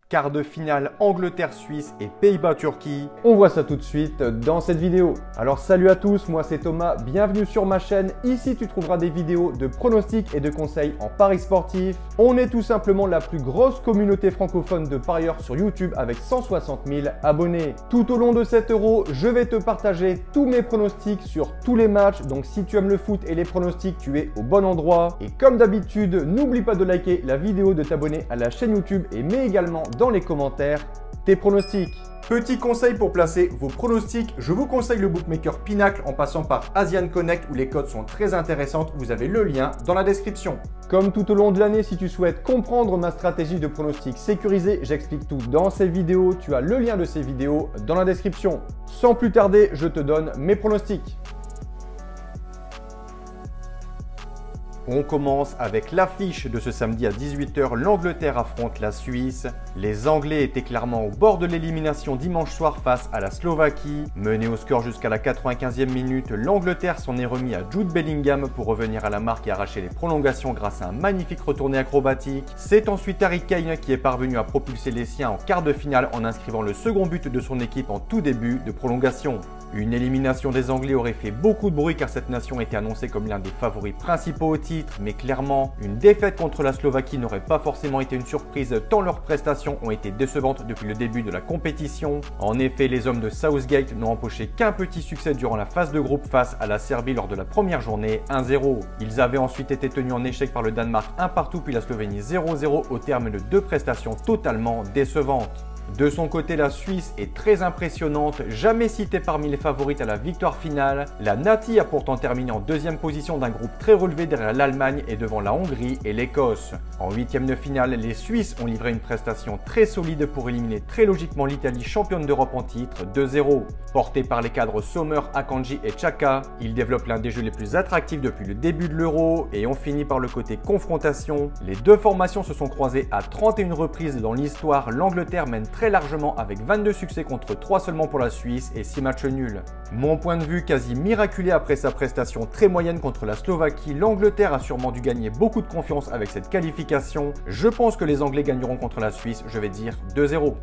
Quart de finale Angleterre-Suisse et Pays-Bas-Turquie. On voit ça tout de suite dans cette vidéo. Alors salut à tous, moi c'est Thomas, bienvenue sur ma chaîne. Ici tu trouveras des vidéos de pronostics et de conseils en paris sportifs. On est tout simplement la plus grosse communauté francophone de parieurs sur YouTube avec 160 000 abonnés. Tout au long de cet euro, je vais te partager tous mes pronostics sur tous les matchs. Donc si tu aimes le foot et les pronostics, tu es au bon endroit. Et comme d'habitude, n'oublie pas de liker la vidéo, de t'abonner à la chaîne YouTube et mets également dans les commentaires tes pronostics. Petit conseil pour placer vos pronostics, je vous conseille le bookmaker Pinacle en passant par Asian Connect où les codes sont très intéressantes. Vous avez le lien dans la description. Comme tout au long de l'année, si tu souhaites comprendre ma stratégie de pronostics sécurisée, j'explique tout dans ces vidéos. Tu as le lien de ces vidéos dans la description. Sans plus tarder, je te donne mes pronostics. On commence avec l'affiche de ce samedi à 18 h. L'Angleterre affronte la Suisse. Les Anglais étaient clairement au bord de l'élimination dimanche soir face à la Slovaquie. Mené au score jusqu'à la 95e minute, l'Angleterre s'en est remis à Jude Bellingham pour revenir à la marque et arracher les prolongations grâce à un magnifique retourné acrobatique. C'est ensuite Harry Kane qui est parvenu à propulser les siens en quart de finale en inscrivant le second but de son équipe en tout début de prolongation. Une élimination des Anglais aurait fait beaucoup de bruit car cette nation était annoncée comme l'un des favoris principaux au titre, mais clairement, une défaite contre la Slovaquie n'aurait pas forcément été une surprise tant leurs prestations ont été décevantes depuis le début de la compétition. En effet, les hommes de Southgate n'ont empoché qu'un petit succès durant la phase de groupe face à la Serbie lors de la première journée, 1-0. Ils avaient ensuite été tenus en échec par le Danemark 1-partout puis la Slovénie 0-0 au terme de deux prestations totalement décevantes. De son côté, la Suisse est très impressionnante, jamais citée parmi les favorites à la victoire finale. La Nati a pourtant terminé en deuxième position d'un groupe très relevé derrière l'Allemagne et devant la Hongrie et l'Écosse. En huitième de finale, les Suisses ont livré une prestation très solide pour éliminer très logiquement l'Italie, championne d'Europe en titre, 2-0. Porté par les cadres Sommer, Akanji et Xhaka, ils développent l'un des jeux les plus attractifs depuis le début de l'Euro et ont fini par le côté confrontation. Les deux formations se sont croisées à 31 reprises dans l'histoire. L'Angleterre mène très largement avec 22 succès contre 3 seulement pour la Suisse et 6 matchs nuls. Mon point de vue quasi miraculé après sa prestation très moyenne contre la Slovaquie, l'Angleterre a sûrement dû gagner beaucoup de confiance avec cette qualification. Je pense que les Anglais gagneront contre la Suisse, je vais dire 2-0.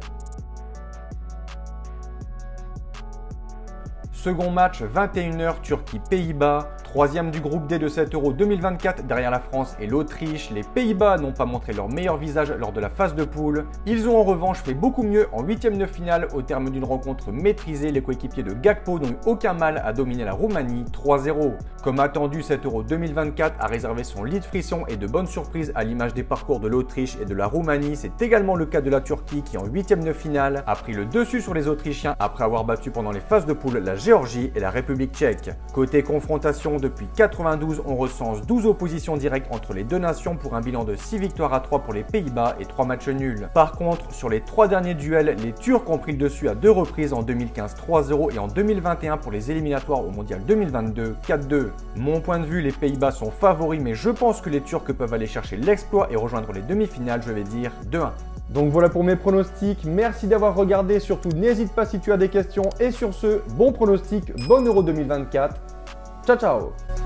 Second match, 21 h, Turquie-Pays-Bas. Troisième du groupe D de cet Euro 2024 derrière la France et l'Autriche. Les Pays-Bas n'ont pas montré leur meilleur visage lors de la phase de poule. Ils ont en revanche fait beaucoup mieux en huitième de finale au terme d'une rencontre maîtrisée. Les coéquipiers de Gakpo n'ont eu aucun mal à dominer la Roumanie 3-0. Comme attendu, cet Euro 2024 a réservé son lit de frissons et de bonnes surprises à l'image des parcours de l'Autriche et de la Roumanie. C'est également le cas de la Turquie qui en huitième de finale a pris le dessus sur les Autrichiens après avoir battu pendant les phases de poule la Géorgie et la République tchèque. Côté confrontation, depuis 92, on recense 12 oppositions directes entre les deux nations pour un bilan de 6 victoires à 3 pour les Pays-Bas et 3 matchs nuls. Par contre, sur les 3 derniers duels, les Turcs ont pris le dessus à 2 reprises, en 2015 3-0 et en 2021 pour les éliminatoires au Mondial 2022 4-2. Mon point de vue, les Pays-Bas sont favoris, mais je pense que les Turcs peuvent aller chercher l'exploit et rejoindre les demi-finales, je vais dire 2-1. Donc voilà pour mes pronostics, merci d'avoir regardé, surtout n'hésite pas si tu as des questions et sur ce, bon pronostic, bon Euro 2024, ciao ciao.